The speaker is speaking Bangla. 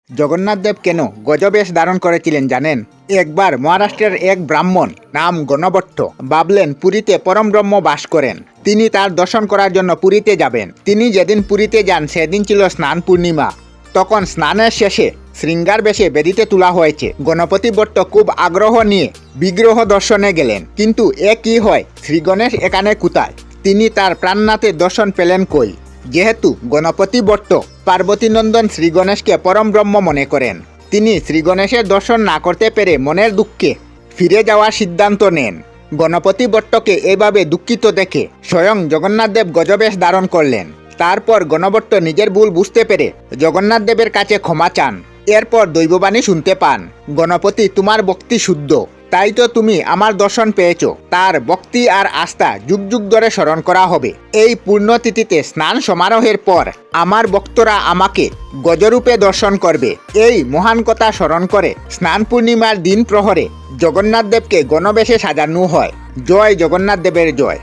জগন্নাথ দেব কেন গজবেশ ধারণ করেছিলেন জানেন? একবার মহারাষ্ট্রের এক ব্রাহ্মণ নাম গণভট্ট ভাবলেন পুরীতে পরম ব্রহ্ম বাস করেন, তিনি তার দর্শন করার জন্য পুরীতে যাবেন। তিনি যেদিন পুরীতে যান সেদিন ছিল স্নান পূর্ণিমা। তখন স্নানের শেষে শৃঙ্গার বেশে বেদিতে তোলা হয়েছে। গণপতি ভট্ট খুব আগ্রহ নিয়ে বিগ্রহ দর্শনে গেলেন, কিন্তু এ কি হয়, শ্রী গণেশ এখানে কোথায়? তিনি তার প্রাণনাথের দর্শন পেলেন কই? যেহেতু গণপতি ভট্ট পার্বতীনন্দন শ্রী গণেশকে পরম ব্রহ্ম মনে করেন, তিনি শ্রী গণেশের দর্শন না করতে পেরে মনের দুঃখে ফিরে যাওয়ার সিদ্ধান্ত নেন। গণপতি ভট্টকে এভাবে দুঃখিত দেখে স্বয়ং জগন্নাথ দেব গজবেশ ধারণ করলেন। তারপর গণভট্ট নিজের ভুল বুঝতে পেরে জগন্নাথ দেবের কাছে ক্ষমা চান। এরপর দৈববাণী শুনতে পান, গণপতি তোমার ভক্তি শুদ্ধ, তাই তো তুমি আমার দর্শন পেয়েছ। তার ভক্তি আর আস্থা যুগ যুগ ধরে স্মরণ করা হবে। এই পূর্ণতিথিতে স্নান সমারোহের পর আমার ভক্তরা আমাকে গজরূপে দর্শন করবে। এই মহান কথা স্মরণ করে স্নান পূর্ণিমার দিন প্রহরে জগন্নাথ দেবকে গণবেশে সাজানো হয়। জয় জগন্নাথ দেবের জয়।